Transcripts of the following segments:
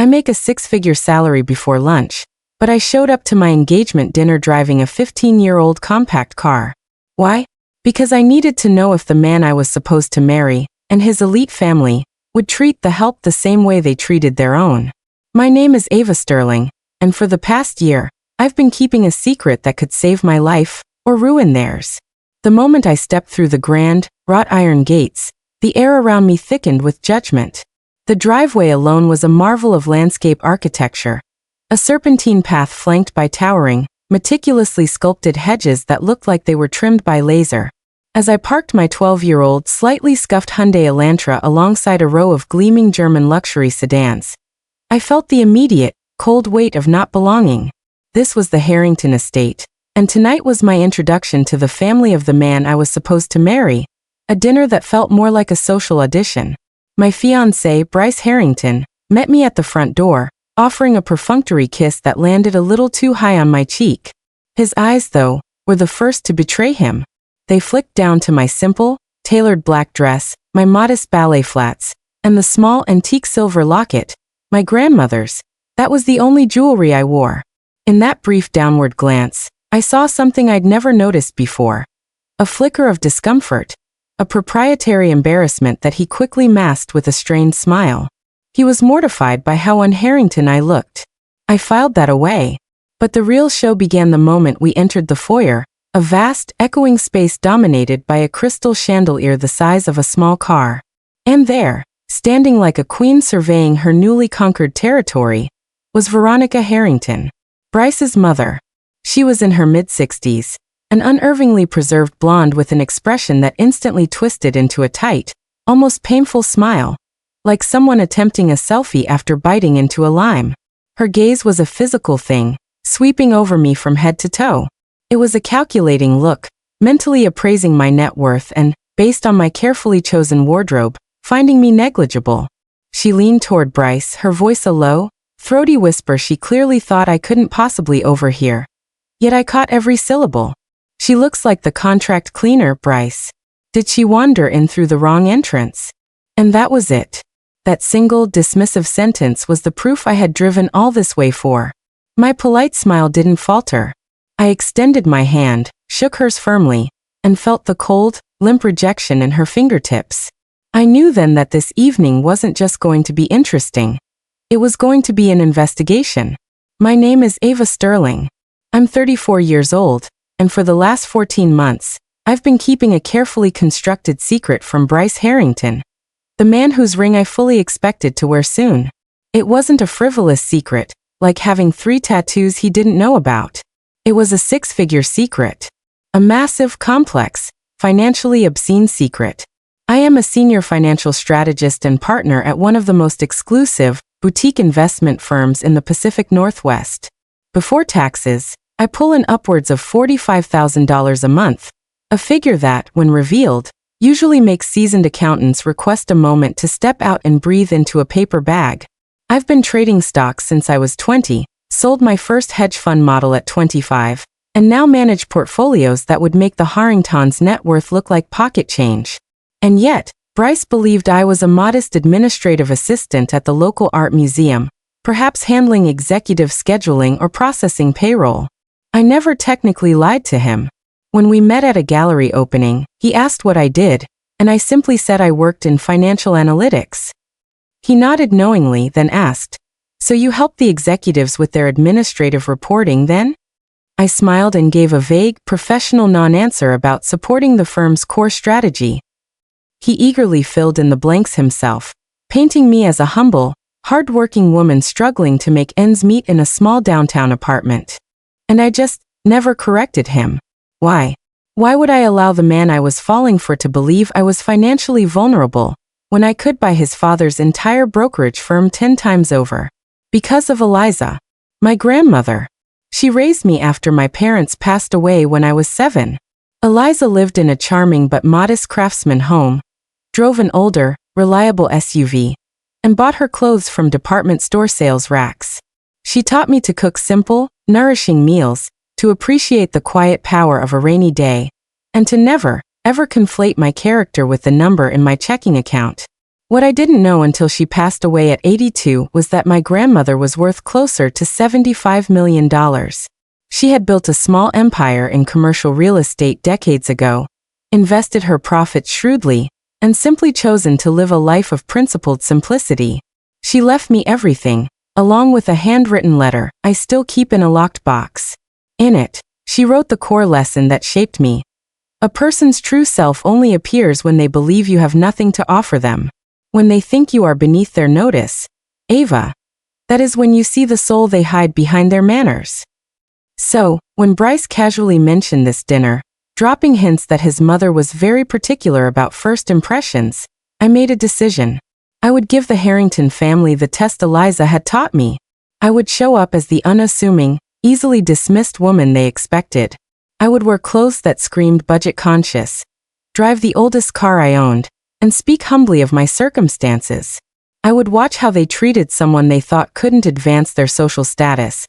I make a six-figure salary before lunch, but I showed up to my engagement dinner driving a 15-year-old compact car. Why? Because I needed to know if the man I was supposed to marry, and his elite family, would treat the help the same way they treated their own. My name is Ava Sterling, and for the past year, I've been keeping a secret that could save my life, or ruin theirs. The moment I stepped through the grand, wrought iron gates, the air around me thickened with judgment. The driveway alone was a marvel of landscape architecture, a serpentine path flanked by towering, meticulously sculpted hedges that looked like they were trimmed by laser. As I parked my 12-year-old, slightly scuffed Hyundai Elantra alongside a row of gleaming German luxury sedans, I felt the immediate, cold weight of not belonging. This was the Harrington estate, and tonight was my introduction to the family of the man I was supposed to marry, a dinner that felt more like a social audition. My fiancé, Bryce Harrington, met me at the front door, offering a perfunctory kiss that landed a little too high on my cheek. His eyes, though, were the first to betray him. They flicked down to my simple, tailored black dress, my modest ballet flats, and the small antique silver locket, my grandmother's. That was the only jewelry I wore. In that brief downward glance, I saw something I'd never noticed before. A flicker of discomfort, a proprietary embarrassment that he quickly masked with a strained smile. He was mortified by how un-Harrington I looked. I filed that away. But the real show began the moment we entered the foyer, a vast, echoing space dominated by a crystal chandelier the size of a small car. And there, standing like a queen surveying her newly conquered territory, was Veronica Harrington, Bryce's mother. She was in her mid-60s, an unervingly preserved blonde with an expression that instantly twisted into a tight, almost painful smile, like someone attempting a selfie after biting into a lime. Her gaze was a physical thing, sweeping over me from head to toe. It was a calculating look, mentally appraising my net worth and, based on my carefully chosen wardrobe, finding me negligible. She leaned toward Bryce, her voice a low, throaty whisper she clearly thought I couldn't possibly overhear. Yet I caught every syllable. "She looks like the contract cleaner, Bryce. Did she wander in through the wrong entrance?" And that was it. That single, dismissive sentence was the proof I had driven all this way for. My polite smile didn't falter. I extended my hand, shook hers firmly, and felt the cold, limp rejection in her fingertips. I knew then that this evening wasn't just going to be interesting. It was going to be an investigation. My name is Ava Sterling. I'm 34 years old, and for the last 14 months, I've been keeping a carefully constructed secret from Bryce Harrington, the man whose ring I fully expected to wear soon. It wasn't a frivolous secret, like having 3 tattoos he didn't know about. It was a 6-figure secret. A massive, complex, financially obscene secret. I am a senior financial strategist and partner at one of the most exclusive, boutique investment firms in the Pacific Northwest. Before taxes, I pull in upwards of $45,000 a month, a figure that, when revealed, usually makes seasoned accountants request a moment to step out and breathe into a paper bag. I've been trading stocks since I was 20, sold my first hedge fund model at 25, and now manage portfolios that would make the Harringtons' net worth look like pocket change. And yet, Bryce believed I was a modest administrative assistant at the local art museum, perhaps handling executive scheduling or processing payroll. I never technically lied to him. When we met at a gallery opening, he asked what I did, and I simply said I worked in financial analytics. He nodded knowingly, then asked, "So you help the executives with their administrative reporting then?" I smiled and gave a vague, professional non-answer about supporting the firm's core strategy. He eagerly filled in the blanks himself, painting me as a humble, hard-working woman struggling to make ends meet in a small downtown apartment. And I just never corrected him. Why? Why would I allow the man I was falling for to believe I was financially vulnerable, when I could buy his father's entire brokerage firm 10 times over? Because of Eliza, my grandmother. She raised me after my parents passed away when I was 7. Eliza lived in a charming but modest craftsman home, drove an older, reliable SUV, and bought her clothes from department store sales racks. She taught me to cook simple, nourishing meals, to appreciate the quiet power of a rainy day, and to never, ever conflate my character with the number in my checking account. What I didn't know until she passed away at 82 was that my grandmother was worth closer to $75 million. She had built a small empire in commercial real estate decades ago, invested her profits shrewdly, and simply chosen to live a life of principled simplicity. She left me everything, along with a handwritten letter I still keep in a locked box. In it, she wrote the core lesson that shaped me. A person's true self only appears when they believe you have nothing to offer them. When they think you are beneath their notice, Ava. That is when you see the soul they hide behind their manners. So, when Bryce casually mentioned this dinner, dropping hints that his mother was very particular about first impressions, I made a decision. I would give the Harrington family the test Eliza had taught me. I would show up as the unassuming, easily dismissed woman they expected. I would wear clothes that screamed budget conscious, drive the oldest car I owned, and speak humbly of my circumstances. I would watch how they treated someone they thought couldn't advance their social status,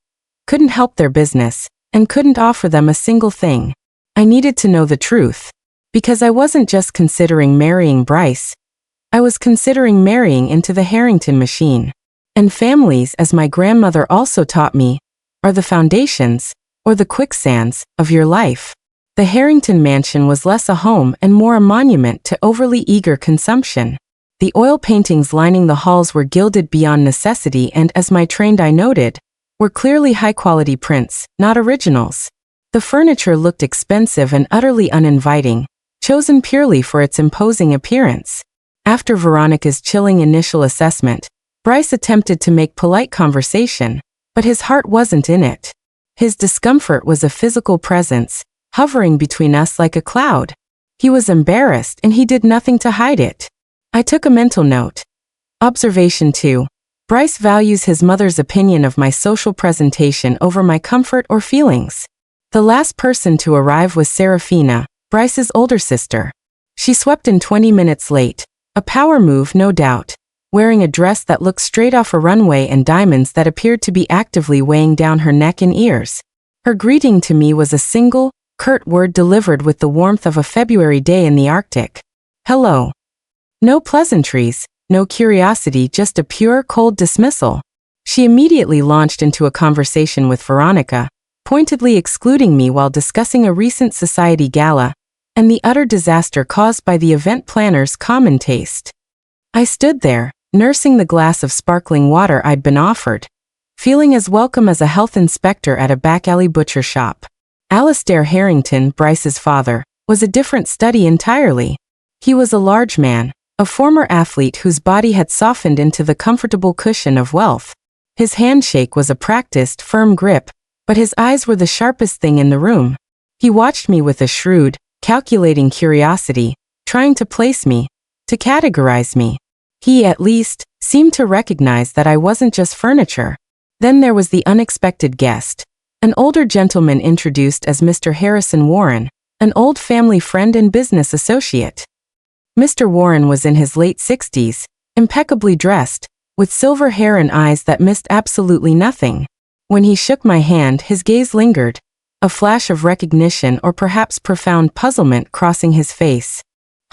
couldn't help their business, and couldn't offer them a single thing. I needed to know the truth, because I wasn't just considering marrying Bryce. I was considering marrying into the Harrington machine. And families, as my grandmother also taught me, are the foundations, or the quicksands, of your life. The Harrington mansion was less a home and more a monument to overly eager consumption. The oil paintings lining the halls were gilded beyond necessity and, as my trained eye noted, were clearly high-quality prints, not originals. The furniture looked expensive and utterly uninviting, chosen purely for its imposing appearance. After Veronica's chilling initial assessment, Bryce attempted to make polite conversation, but his heart wasn't in it. His discomfort was a physical presence, hovering between us like a cloud. He was embarrassed and he did nothing to hide it. I took a mental note. Observation 2. Bryce values his mother's opinion of my social presentation over my comfort or feelings. The last person to arrive was Serafina, Bryce's older sister. She swept in 20 minutes late, a power move no doubt, wearing a dress that looked straight off a runway and diamonds that appeared to be actively weighing down her neck and ears. Her greeting to me was a single, curt word delivered with the warmth of a February day in the Arctic. Hello. No pleasantries, no curiosity, just a pure, cold dismissal. She immediately launched into a conversation with Veronica, pointedly excluding me while discussing a recent society gala and the utter disaster caused by the event planner's common taste. I stood there, nursing the glass of sparkling water I'd been offered, feeling as welcome as a health inspector at a back-alley butcher shop. Alastair Harrington, Bryce's father, was a different study entirely. He was a large man, a former athlete whose body had softened into the comfortable cushion of wealth. His handshake was a practiced, firm grip, but his eyes were the sharpest thing in the room. He watched me with a shrewd, calculating curiosity, trying to place me, to categorize me. He, at least, seemed to recognize that I wasn't just furniture. Then there was the unexpected guest. An older gentleman introduced as Mr. Harrison Warren, an old family friend and business associate. Mr. Warren was in his late 60s, impeccably dressed, with silver hair and eyes that missed absolutely nothing. When he shook my hand, his gaze lingered, a flash of recognition or perhaps profound puzzlement crossing his face.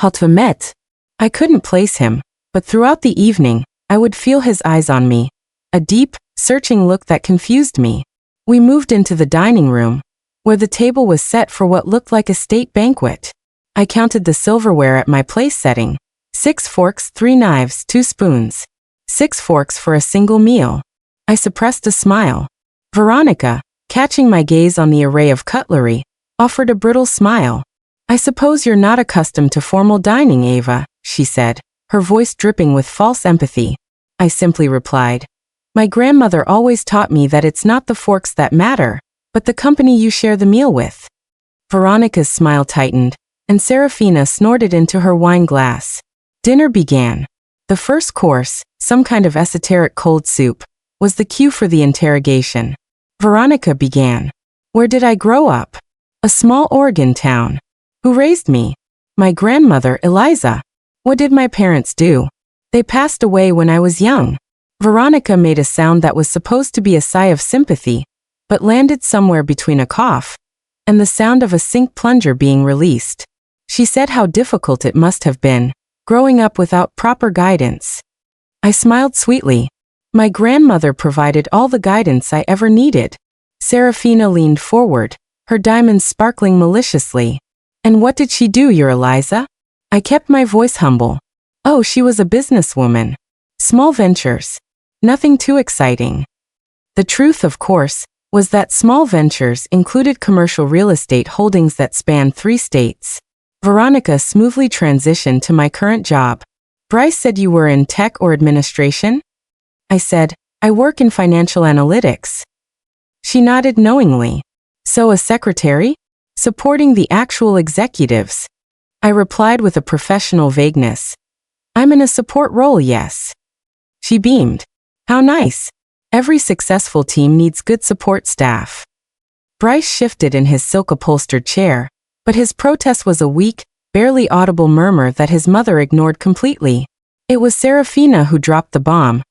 Haltvemet. I couldn't place him, but throughout the evening, I would feel his eyes on me, a deep, searching look that confused me. We moved into the dining room, where the table was set for what looked like a state banquet. I counted the silverware at my place setting. 6 forks, 3 knives, 2 spoons. 6 forks for a single meal. I suppressed a smile. Veronica, catching my gaze on the array of cutlery, offered a brittle smile. I suppose you're not accustomed to formal dining, Ava, she said, her voice dripping with false empathy. I simply replied, my grandmother always taught me that it's not the forks that matter, but the company you share the meal with. Veronica's smile tightened, and Serafina snorted into her wine glass. Dinner began. The first course, some kind of esoteric cold soup, was the cue for the interrogation. Veronica began. Where did I grow up? A small Oregon town. Who raised me? My grandmother, Eliza. What did my parents do? They passed away when I was young. Veronica made a sound that was supposed to be a sigh of sympathy, but landed somewhere between a cough and the sound of a sink plunger being released. She said how difficult it must have been, growing up without proper guidance. I smiled sweetly. My grandmother provided all the guidance I ever needed. Serafina leaned forward, her diamonds sparkling maliciously. And what did she do, your Eliza? I kept my voice humble. Oh, she was a businesswoman. Small ventures. Nothing too exciting. The truth, of course, was that small ventures included commercial real estate holdings that spanned 3 states. Veronica smoothly transitioned to my current job. Bryce said you were in tech or administration? I said, I work in financial analytics. She nodded knowingly. So a secretary? Supporting the actual executives. I replied with a professional vagueness. I'm in a support role, yes. She beamed. How nice. Every successful team needs good support staff. Bryce shifted in his silk-upholstered chair, but his protest was a weak, barely audible murmur that his mother ignored completely. It was Serafina who dropped the bomb,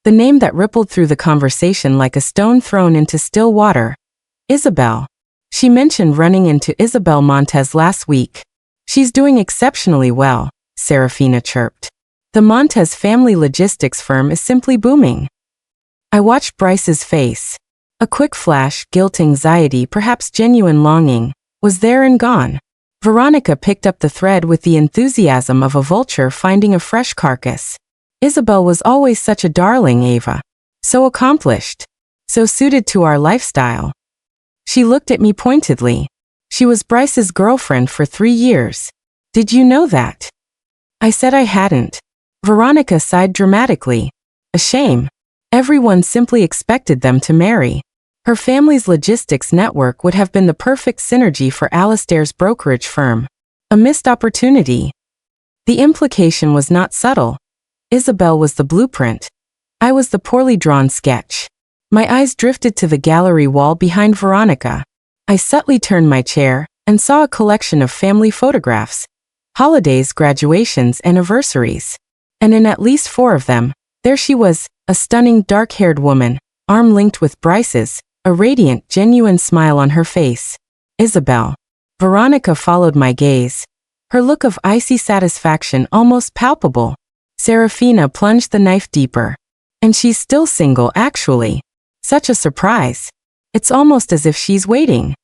the name that rippled through the conversation like a stone thrown into still water. Isabel. She mentioned running into Isabel Montez last week. She's doing exceptionally well, Serafina chirped. The Montez family logistics firm is simply booming. I watched Bryce's face. A quick flash, guilt, anxiety, perhaps genuine longing, was there and gone. Veronica picked up the thread with the enthusiasm of a vulture finding a fresh carcass. Isabel was always such a darling, Ava. So accomplished. So suited to our lifestyle. She looked at me pointedly. She was Bryce's girlfriend for 3 years. Did you know that? I said I hadn't. Veronica sighed dramatically. A shame. Everyone simply expected them to marry. Her family's logistics network would have been the perfect synergy for Alistair's brokerage firm. A missed opportunity. The implication was not subtle. Isabel was the blueprint. I was the poorly drawn sketch. My eyes drifted to the gallery wall behind Veronica. I subtly turned my chair and saw a collection of family photographs. Holidays, graduations, anniversaries. And in at least 4 of them, there she was, a stunning dark-haired woman, arm linked with Bryce's, a radiant, genuine smile on her face. Isabel. Veronica followed my gaze. Her look of icy satisfaction almost palpable. Serafina plunged the knife deeper. And she's still single, actually. Such a surprise. It's almost as if she's waiting.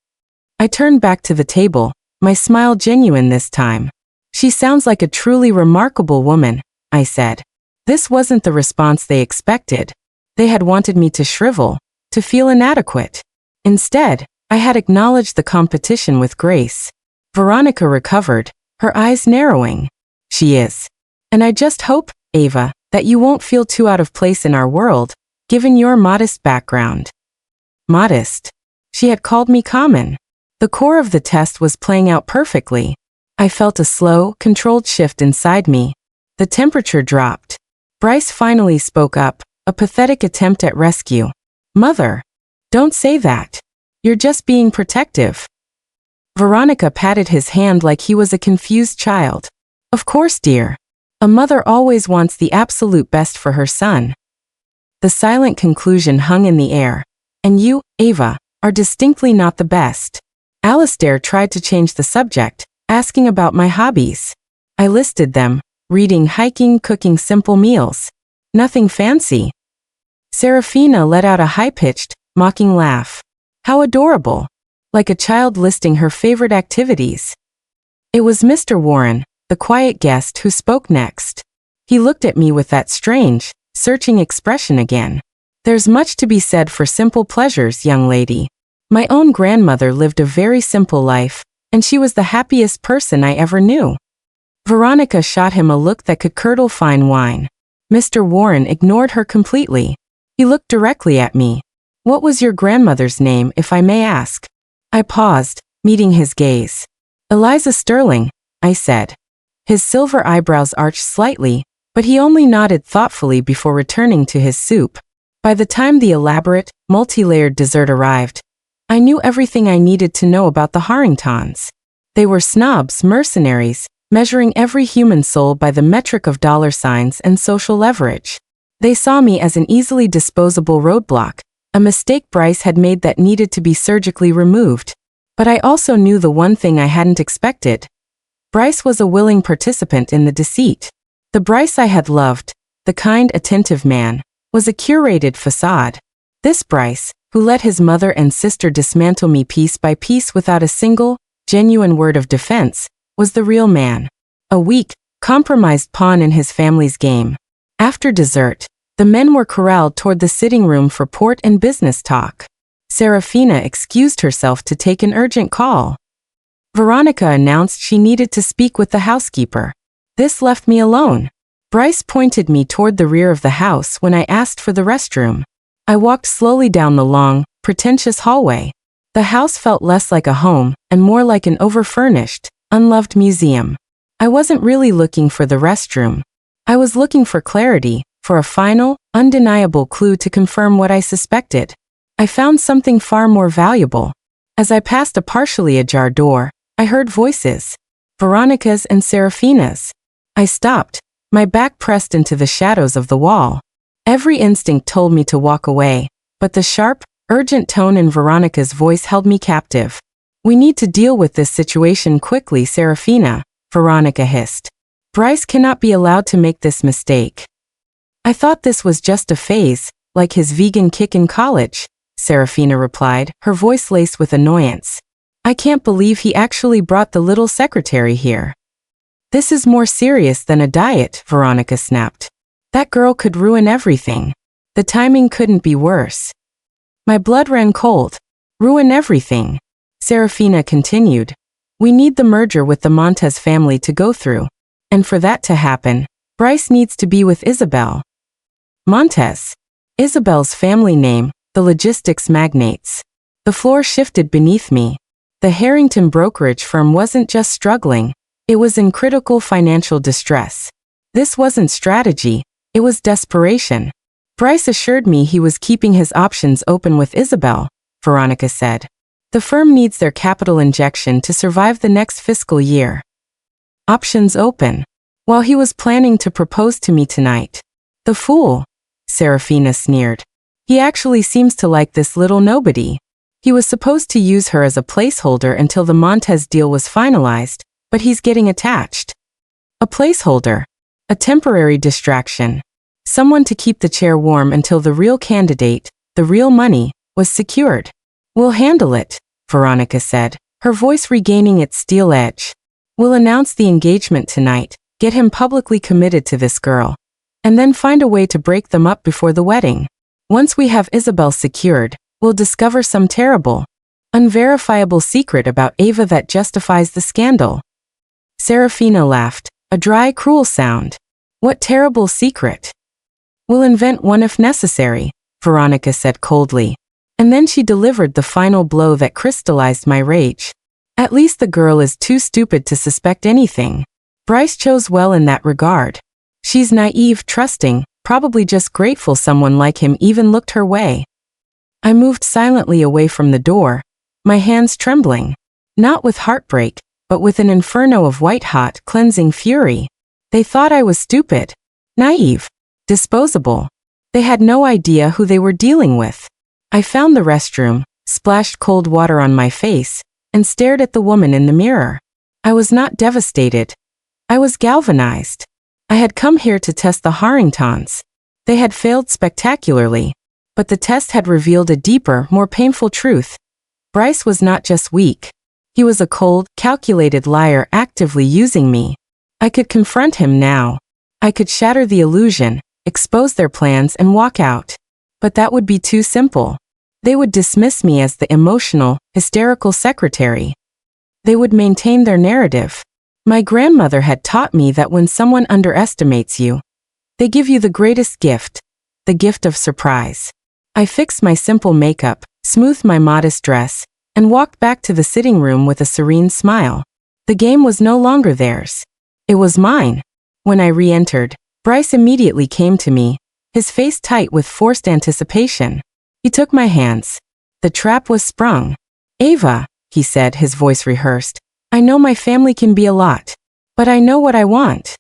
I turned back to the table, my smile genuine this time. She sounds like a truly remarkable woman, I said. This wasn't the response they expected. They had wanted me to shrivel, to feel inadequate. Instead, I had acknowledged the competition with grace. Veronica recovered, her eyes narrowing. She is. And I just hope, Ava, that you won't feel too out of place in our world, given your modest background. Modest. She had called me common. The core of the test was playing out perfectly. I felt a slow, controlled shift inside me. The temperature dropped. Bryce finally spoke up, a pathetic attempt at rescue. Mother. Don't say that. You're just being protective. Veronica patted his hand like he was a confused child. Of course, dear. A mother always wants the absolute best for her son. The silent conclusion hung in the air. And you, Ava, are distinctly not the best. Alistair tried to change the subject, asking about my hobbies. I listed them. Reading, hiking, cooking simple meals. Nothing fancy. Serafina let out a high-pitched, mocking laugh. How adorable. Like a child listing her favorite activities. It was Mr. Warren, the quiet guest, who spoke next. He looked at me with that strange, searching expression again. There's much to be said for simple pleasures, young lady. My own grandmother lived a very simple life, and she was the happiest person I ever knew. Veronica shot him a look that could curdle fine wine. Mr. Warren ignored her completely. He looked directly at me. What was your grandmother's name, if I may ask? I paused, meeting his gaze. Eliza Sterling, I said. His silver eyebrows arched slightly, but he only nodded thoughtfully before returning to his soup. By the time the elaborate, multi-layered dessert arrived, I knew everything I needed to know about the Harringtons. They were snobs, mercenaries, measuring every human soul by the metric of dollar signs and social leverage. They saw me as an easily disposable roadblock, a mistake Bryce had made that needed to be surgically removed. But I also knew the one thing I hadn't expected. Bryce was a willing participant in the deceit. The Bryce I had loved, the kind, attentive man, was a curated facade. This Bryce, who let his mother and sister dismantle me piece by piece without a single, genuine word of defense, was the real man. A weak, compromised pawn in his family's game. After dessert, the men were corralled toward the sitting room for port and business talk. Serafina excused herself to take an urgent call. Veronica announced she needed to speak with the housekeeper. This left me alone. Bryce pointed me toward the rear of the house when I asked for the restroom. I walked slowly down the long, pretentious hallway. The house felt less like a home and more like an overfurnished, unloved museum. I wasn't really looking for the restroom. I was looking for clarity, for a final, undeniable clue to confirm what I suspected. I found something far more valuable. As I passed a partially ajar door, I heard voices. Veronica's and Serafina's. I stopped, my back pressed into the shadows of the wall. Every instinct told me to walk away, but the sharp, urgent tone in Veronica's voice held me captive. "We need to deal with this situation quickly, Serafina," Veronica hissed. "Bryce cannot be allowed to make this mistake." "I thought this was just a phase, like his vegan kick in college," Serafina replied, her voice laced with annoyance. "I can't believe he actually brought the little secretary here." "This is more serious than a diet," Veronica snapped. "That girl could ruin everything. The timing couldn't be worse." My blood ran cold. "Ruin everything," Serafina continued. "We need the merger with the Montez family to go through. And for that to happen, Bryce needs to be with Isabel." Montez. Isabel's family name, the logistics magnates. The floor shifted beneath me. The Harrington brokerage firm wasn't just struggling, it was in critical financial distress. This wasn't strategy, it was desperation. Bryce assured me he was keeping his options open with Isabel, Veronica said. The firm needs their capital injection to survive the next fiscal year. Options open. While he was planning to propose to me tonight. The fool, Serafina sneered. He actually seems to like this little nobody. He was supposed to use her as a placeholder until the Montez deal was finalized, but he's getting attached. A placeholder. A temporary distraction. Someone to keep the chair warm until the real candidate, the real money, was secured. "We'll handle it," Veronica said, her voice regaining its steel edge. "We'll announce the engagement tonight, get him publicly committed to this girl, and then find a way to break them up before the wedding. Once we have Isabel secured, we'll discover some terrible, unverifiable secret about Ava that justifies the scandal." Serafina laughed, a dry, cruel sound. "What terrible secret?" "We'll invent one if necessary," Veronica said coldly. And then she delivered the final blow that crystallized my rage. "At least the girl is too stupid to suspect anything. Bryce chose well in that regard. She's naive, trusting, probably just grateful someone like him even looked her way." I moved silently away from the door, my hands trembling. Not with heartbreak, but with an inferno of white-hot, cleansing fury. They thought I was stupid, naive, disposable. They had no idea who they were dealing with. I found the restroom, splashed cold water on my face, and stared at the woman in the mirror. I was not devastated. I was galvanized. I had come here to test the Harringtons. They had failed spectacularly, but the test had revealed a deeper, more painful truth. Bryce was not just weak. He was a cold, calculated liar actively using me. I could confront him now. I could shatter the illusion, expose their plans and walk out. But that would be too simple. They would dismiss me as the emotional, hysterical secretary. They would maintain their narrative. My grandmother had taught me that when someone underestimates you, they give you the greatest gift, the gift of surprise. I fixed my simple makeup, smoothed my modest dress, and walked back to the sitting room with a serene smile. The game was no longer theirs. It was mine. When I re-entered, Bryce immediately came to me, his face tight with forced anticipation. He took my hands. The trap was sprung. "Ava," he said, his voice rehearsed, "I know my family can be a lot, but I know what I want."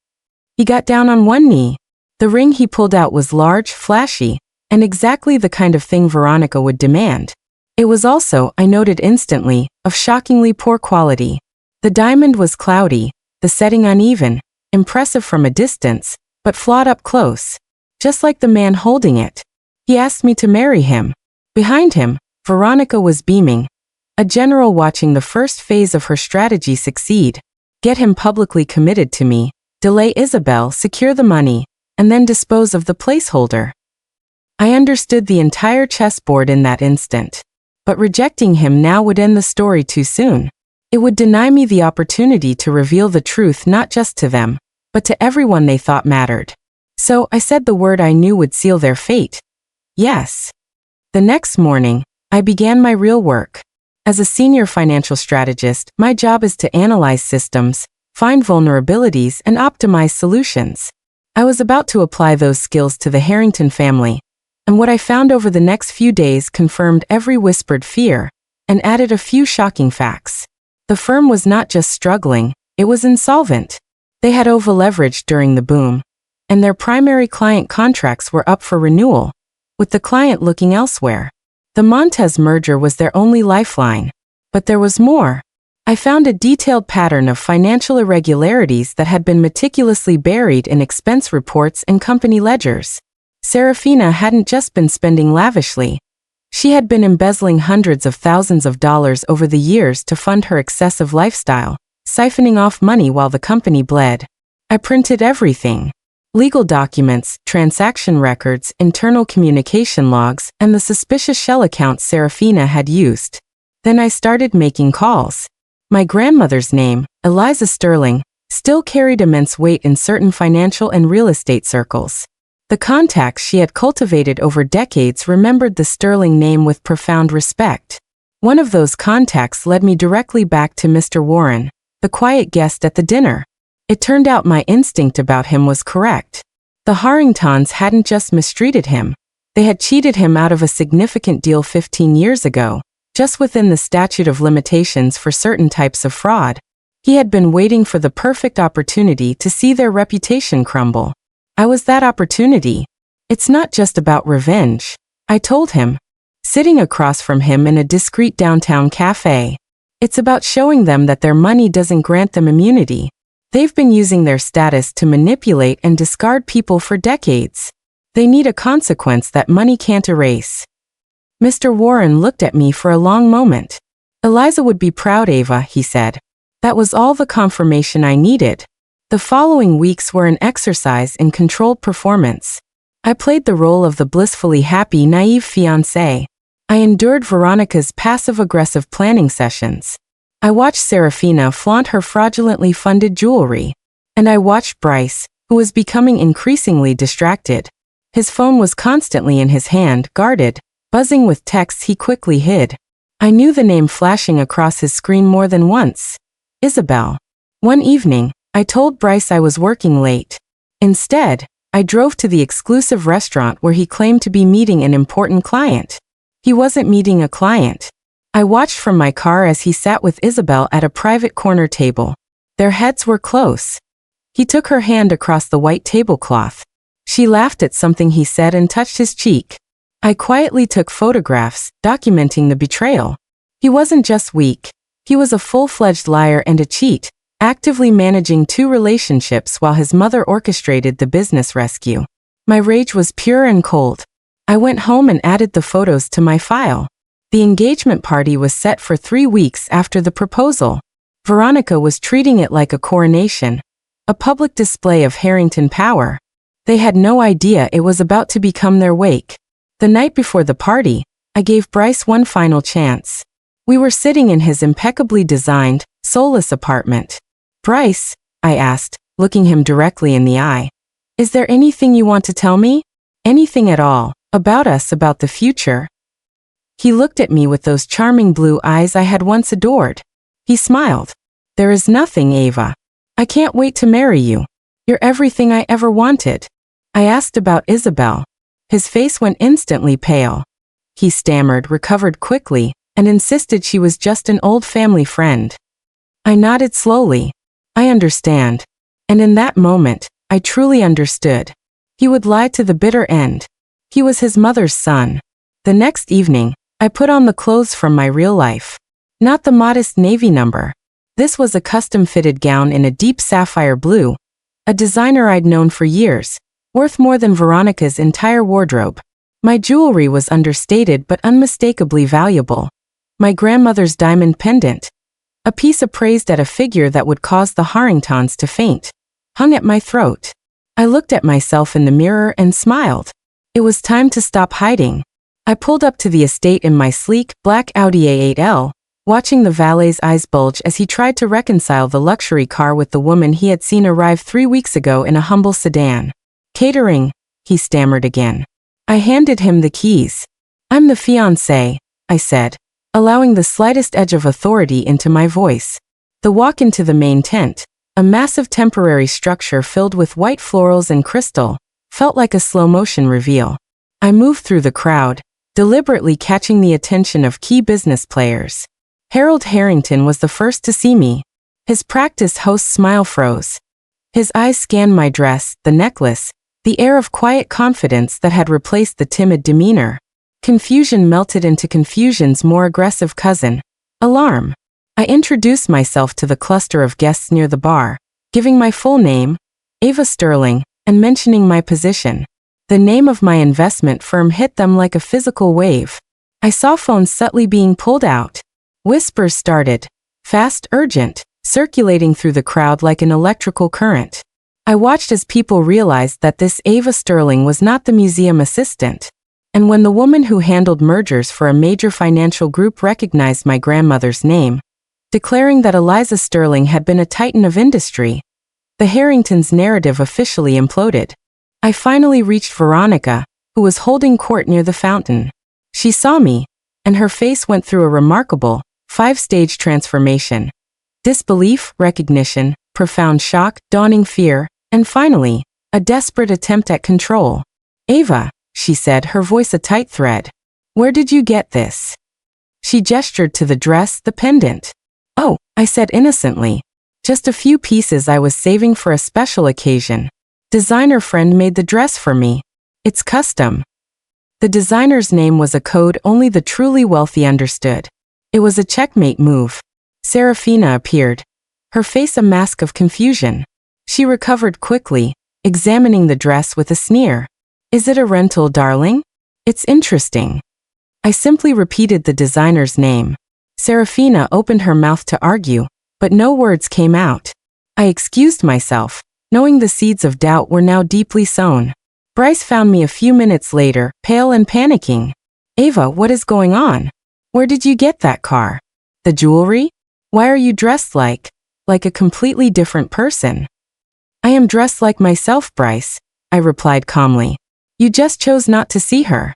He got down on one knee. The ring he pulled out was large, flashy, and exactly the kind of thing Veronica would demand. It was also, I noted instantly, of shockingly poor quality. The diamond was cloudy, the setting uneven, impressive from a distance, but flawed up close. Just like the man holding it. He asked me to marry him. Behind him, Veronica was beaming. A general watching the first phase of her strategy succeed. Get him publicly committed to me, delay Isabel, secure the money, and then dispose of the placeholder. I understood the entire chessboard in that instant. But rejecting him now would end the story too soon. It would deny me the opportunity to reveal the truth not just to them, but to everyone they thought mattered. So I said the word I knew would seal their fate. Yes. The next morning, I began my real work. As a senior financial strategist, my job is to analyze systems, find vulnerabilities, and optimize solutions. I was about to apply those skills to the Harrington family, and what I found over the next few days confirmed every whispered fear, and added a few shocking facts. The firm was not just struggling, it was insolvent. They had over-leveraged during the boom, and their primary client contracts were up for renewal, with the client looking elsewhere. The Montez merger was their only lifeline. But there was more. I found a detailed pattern of financial irregularities that had been meticulously buried in expense reports and company ledgers. Serafina hadn't just been spending lavishly. She had been embezzling hundreds of thousands of dollars over the years to fund her excessive lifestyle, siphoning off money while the company bled. I printed everything. Legal documents, transaction records, internal communication logs, and the suspicious shell accounts Serafina had used. Then I started making calls. My grandmother's name, Eliza Sterling, still carried immense weight in certain financial and real estate circles. The contacts she had cultivated over decades remembered the Sterling name with profound respect. One of those contacts led me directly back to Mr. Warren, the quiet guest at the dinner. It turned out my instinct about him was correct. The Harringtons hadn't just mistreated him. They had cheated him out of a significant deal 15 years ago, just within the statute of limitations for certain types of fraud. He had been waiting for the perfect opportunity to see their reputation crumble. I was that opportunity. It's not just about revenge, I told him, sitting across from him in a discreet downtown cafe. It's about showing them that their money doesn't grant them immunity. They've been using their status to manipulate and discard people for decades. They need a consequence that money can't erase. Mr. Warren looked at me for a long moment. Eliza would be proud, Ava, he said. That was all the confirmation I needed. The following weeks were an exercise in controlled performance. I played the role of the blissfully happy, naive fiancé. I endured Veronica's passive-aggressive planning sessions. I watched Serafina flaunt her fraudulently funded jewelry. And I watched Bryce, who was becoming increasingly distracted. His phone was constantly in his hand, guarded, buzzing with texts he quickly hid. I knew the name flashing across his screen more than once. Isabel. One evening, I told Bryce I was working late. Instead, I drove to the exclusive restaurant where he claimed to be meeting an important client. He wasn't meeting a client. I watched from my car as he sat with Isabel at a private corner table. Their heads were close. He took her hand across the white tablecloth. She laughed at something he said and touched his cheek. I quietly took photographs, documenting the betrayal. He wasn't just weak. He was a full-fledged liar and a cheat, actively managing 2 relationships while his mother orchestrated the business rescue. My rage was pure and cold. I went home and added the photos to my file. The engagement party was set for 3 weeks after the proposal. Veronica was treating it like a coronation, a public display of Harrington power. They had no idea it was about to become their wake. The night before the party, I gave Bryce one final chance. We were sitting in his impeccably designed, soulless apartment. Bryce, I asked, looking him directly in the eye, is there anything you want to tell me? Anything at all, about us, about the future? He looked at me with those charming blue eyes I had once adored. He smiled. There is nothing, Ava. I can't wait to marry you. You're everything I ever wanted. I asked about Isabel. His face went instantly pale. He stammered, recovered quickly, and insisted she was just an old family friend. I nodded slowly. I understand. And in that moment, I truly understood. He would lie to the bitter end. He was his mother's son. The next evening, I put on the clothes from my real life. Not the modest navy number. This was a custom-fitted gown in a deep sapphire blue, a designer I'd known for years, worth more than Veronica's entire wardrobe. My jewelry was understated but unmistakably valuable. My grandmother's diamond pendant, a piece appraised at a figure that would cause the Harringtons to faint, hung at my throat. I looked at myself in the mirror and smiled. It was time to stop hiding. I pulled up to the estate in my sleek, black Audi A8L, watching the valet's eyes bulge as he tried to reconcile the luxury car with the woman he had seen arrive 3 weeks ago in a humble sedan. Catering, he stammered again. I handed him the keys. I'm the fiancé, I said, allowing the slightest edge of authority into my voice. The walk into the main tent, a massive temporary structure filled with white florals and crystal, felt like a slow-motion reveal. I moved through the crowd, deliberately catching the attention of key business players. Harold Harrington was the first to see me. His practiced host's smile froze. His eyes scanned my dress, the necklace, the air of quiet confidence that had replaced the timid demeanor. Confusion melted into confusion's more aggressive cousin, alarm. I introduced myself to the cluster of guests near the bar, giving my full name, Ava Sterling, and mentioning my position. The name of my investment firm hit them like a physical wave. I saw phones subtly being pulled out. Whispers started, fast, urgent, circulating through the crowd like an electrical current. I watched as people realized that this Ava Sterling was not the museum assistant. And when the woman who handled mergers for a major financial group recognized my grandmother's name, declaring that Eliza Sterling had been a titan of industry, the Harringtons' narrative officially imploded. I finally reached Veronica, who was holding court near the fountain. She saw me, and her face went through a remarkable, 5-stage transformation. Disbelief, recognition, profound shock, dawning fear, and finally, a desperate attempt at control. Ava, she said, her voice a tight thread. Where did you get this? She gestured to the dress, the pendant. Oh, I said innocently. Just a few pieces I was saving for a special occasion. Designer friend made the dress for me. It's custom. The designer's name was a code only the truly wealthy understood. It was a checkmate move. Serafina appeared, her face a mask of confusion. She recovered quickly, examining the dress with a sneer. Is it a rental, darling? It's interesting. I simply repeated the designer's name. Serafina opened her mouth to argue, but no words came out. I excused myself, knowing the seeds of doubt were now deeply sown. Bryce found me a few minutes later, pale and panicking. Ava, what is going on? Where did you get that car? The jewelry? Why are you dressed like a completely different person? I am dressed like myself, Bryce, I replied calmly. You just chose not to see her.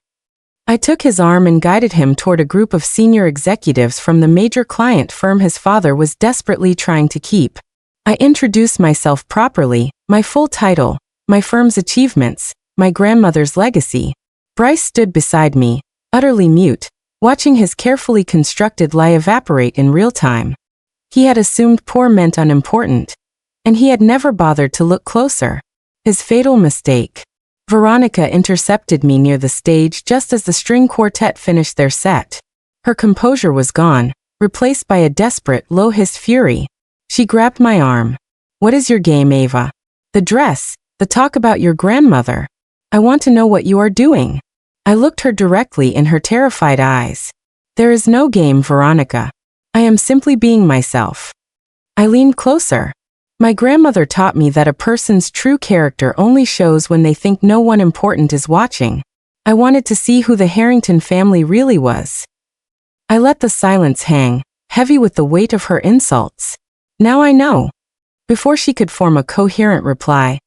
I took his arm and guided him toward a group of senior executives from the major client firm his father was desperately trying to keep. I introduced myself properly, my full title, my firm's achievements, my grandmother's legacy. Bryce stood beside me, utterly mute, watching his carefully constructed lie evaporate in real time. He had assumed poor meant unimportant, and he had never bothered to look closer. His fatal mistake. Veronica intercepted me near the stage just as the string quartet finished their set. Her composure was gone, replaced by a desperate, low-hissed fury. She grabbed my arm. What is your game, Ava? The dress, the talk about your grandmother. I want to know what you are doing. I looked her directly in her terrified eyes. There is no game, Veronica. I am simply being myself. I leaned closer. My grandmother taught me that a person's true character only shows when they think no one important is watching. I wanted to see who the Harrington family really was. I let the silence hang, heavy with the weight of her insults. Now I know. Before she could form a coherent reply,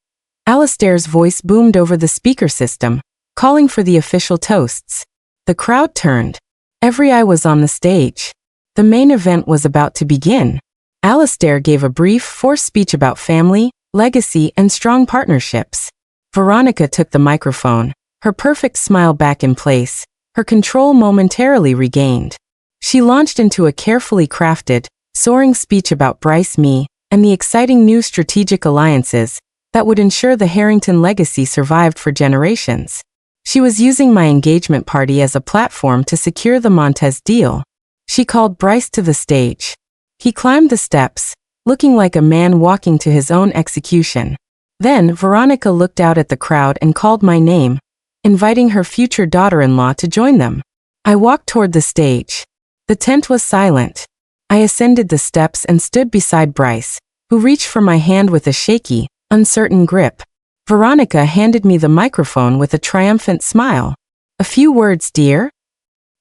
Alistair's voice boomed over the speaker system, calling for the official toasts. The crowd turned. Every eye was on the stage. The main event was about to begin. Alistair gave a brief, forced speech about family, legacy, and strong partnerships. Veronica took the microphone, her perfect smile back in place, her control momentarily regained. She launched into a carefully crafted, soaring speech about Bryce, me, and the exciting new strategic alliances that would ensure the Harrington legacy survived for generations. She was using my engagement party as a platform to secure the Montez deal. She called Bryce to the stage. He climbed the steps, looking like a man walking to his own execution. Then Veronica looked out at the crowd and called my name, inviting her future daughter-in-law to join them. I walked toward the stage. The tent was silent. I ascended the steps and stood beside Bryce, who reached for my hand with a shaky, uncertain grip. Veronica handed me the microphone with a triumphant smile. "A few words, dear?"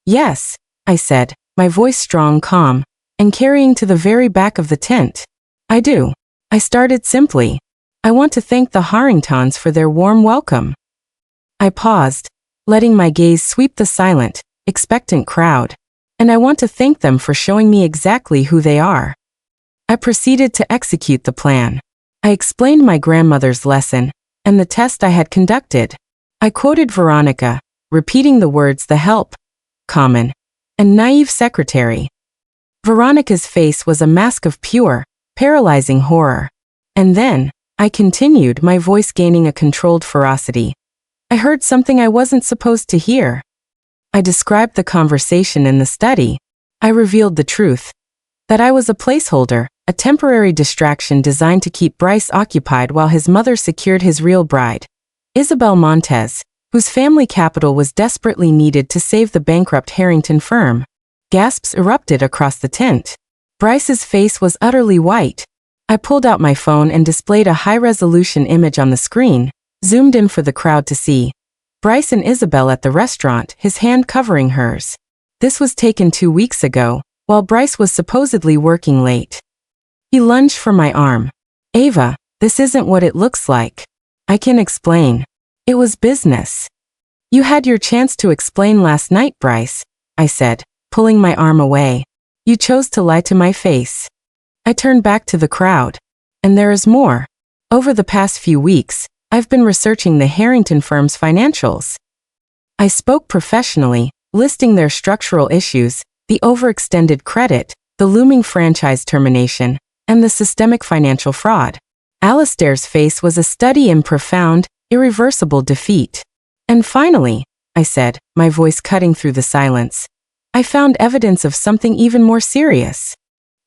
"Yes," I said, my voice strong, calm, and carrying to the very back of the tent. "I do." I started simply. "I want to thank the Harringtons for their warm welcome." I paused, letting my gaze sweep the silent, expectant crowd. "And I want to thank them for showing me exactly who they are." I proceeded to execute the plan. I explained my grandmother's lesson, and the test I had conducted. I quoted Veronica, repeating the words "the help," common, and naive secretary. Veronica's face was a mask of pure, paralyzing horror. And then, I continued, my voice gaining a controlled ferocity. "I heard something I wasn't supposed to hear." I described the conversation in the study. I revealed the truth. That I was a placeholder, a temporary distraction designed to keep Bryce occupied while his mother secured his real bride, Isabel Montez, whose family capital was desperately needed to save the bankrupt Harrington firm. Gasps erupted across the tent. Bryce's face was utterly white. I pulled out my phone and displayed a high-resolution image on the screen, zoomed in for the crowd to see. Bryce and Isabel at the restaurant, his hand covering hers. This was taken 2 weeks ago, while Bryce was supposedly working late. He lunged for my arm. "Ava, this isn't what it looks like." "I can explain. It was business." "You had your chance to explain last night, Bryce," I said, pulling my arm away. "You chose to lie to my face." I turned back to the crowd. "And there is more. Over the past few weeks, I've been researching the Harrington firm's financials." I spoke professionally, listing their structural issues, the overextended credit, the looming franchise termination, and the systemic financial fraud. Alistair's face was a study in profound, irreversible defeat. "And finally," I said, my voice cutting through the silence, "I found evidence of something even more serious."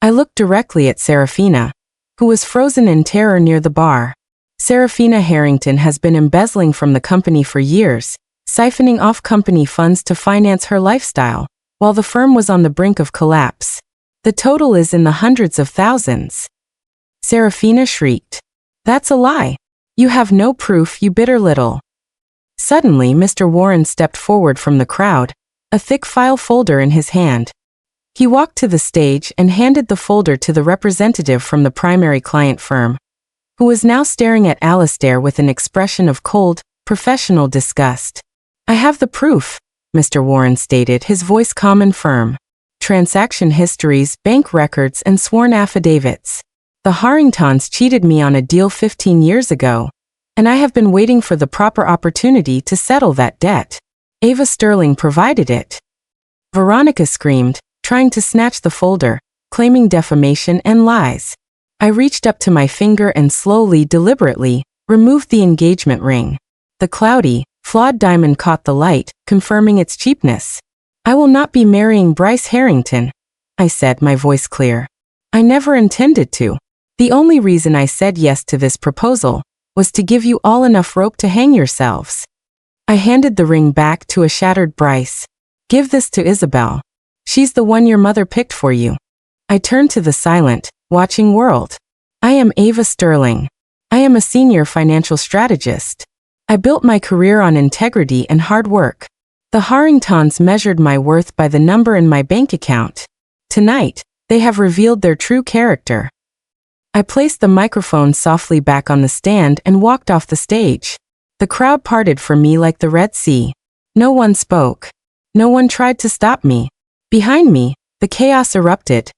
I looked directly at Serafina, who was frozen in terror near the bar. Serafina Harrington has been embezzling from the company for years, siphoning off company funds to finance her lifestyle, while the firm was on the brink of collapse. The total is in the hundreds of thousands. Serafina shrieked. "That's a lie. You have no proof, you bitter little." Suddenly, Mr. Warren stepped forward from the crowd, a thick file folder in his hand. He walked to the stage and handed the folder to the representative from the primary client firm, who was now staring at Alistair with an expression of cold, professional disgust. "I have the proof," Mr. Warren stated, his voice calm and firm. "Transaction histories, bank records, and sworn affidavits. The Harringtons cheated me on a deal 15 years ago, and I have been waiting for the proper opportunity to settle that debt. Ava Sterling provided it." Veronica screamed, trying to snatch the folder, claiming defamation and lies. I reached up to my finger and slowly, deliberately, removed the engagement ring. The cloudy, flawed diamond caught the light, confirming its cheapness. "I will not be marrying Bryce Harrington," I said, my voice clear. "I never intended to. The only reason I said yes to this proposal was to give you all enough rope to hang yourselves." I handed the ring back to a shattered Bryce. "Give this to Isabel. She's the one your mother picked for you." I turned to the silent, watching world. "I am Ava Sterling. I am a senior financial strategist. I built my career on integrity and hard work. The Harringtons measured my worth by the number in my bank account. Tonight, they have revealed their true character." I placed the microphone softly back on the stand and walked off the stage. The crowd parted for me like the Red Sea. No one spoke. No one tried to stop me. Behind me, the chaos erupted.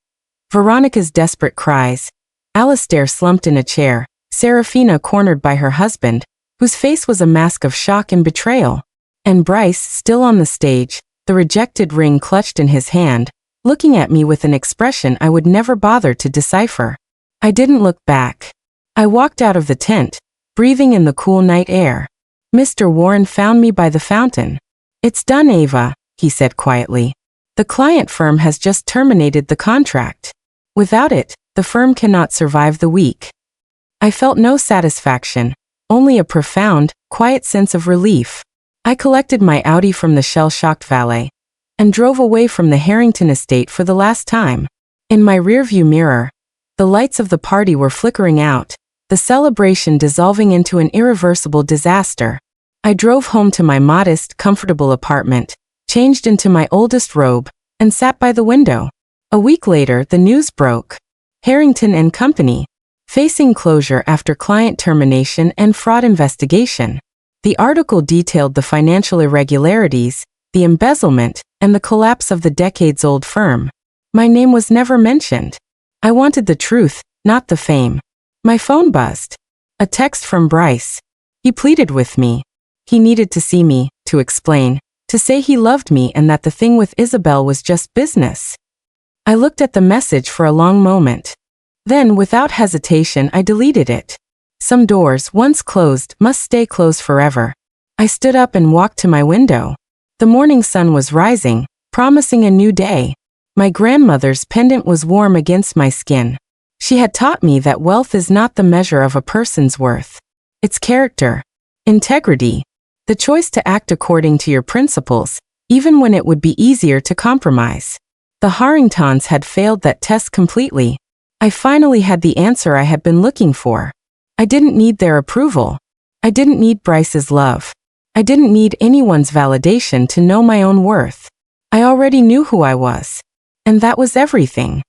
Veronica's desperate cries. Alistair slumped in a chair, Serafina cornered by her husband, whose face was a mask of shock and betrayal. And Bryce, still on the stage, the rejected ring clutched in his hand, looking at me with an expression I would never bother to decipher. I didn't look back. I walked out of the tent, breathing in the cool night air. Mr. Warren found me by the fountain. "It's done, Ava," he said quietly. "The client firm has just terminated the contract. Without it, the firm cannot survive the week." I felt no satisfaction, only a profound, quiet sense of relief. I collected my Audi from the shell-shocked valet and drove away from the Harrington estate for the last time. In my rearview mirror, the lights of the party were flickering out, the celebration dissolving into an irreversible disaster. I drove home to my modest, comfortable apartment, changed into my oldest robe, and sat by the window. A week later, the news broke. Harrington and Company, facing closure after client termination and fraud investigation. The article detailed the financial irregularities, the embezzlement, and the collapse of the decades-old firm. My name was never mentioned. I wanted the truth, not the fame. My phone buzzed. A text from Bryce. He pleaded with me. He needed to see me, to explain, to say he loved me and that the thing with Isabel was just business. I looked at the message for a long moment. Then, without hesitation, I deleted it. Some doors, once closed, must stay closed forever. I stood up and walked to my window. The morning sun was rising, promising a new day. My grandmother's pendant was warm against my skin. She had taught me that wealth is not the measure of a person's worth. It's character, integrity, the choice to act according to your principles, even when it would be easier to compromise. The Harringtons had failed that test completely. I finally had the answer I had been looking for. I didn't need their approval. I didn't need Bryce's love. I didn't need anyone's validation to know my own worth. I already knew who I was. And that was everything.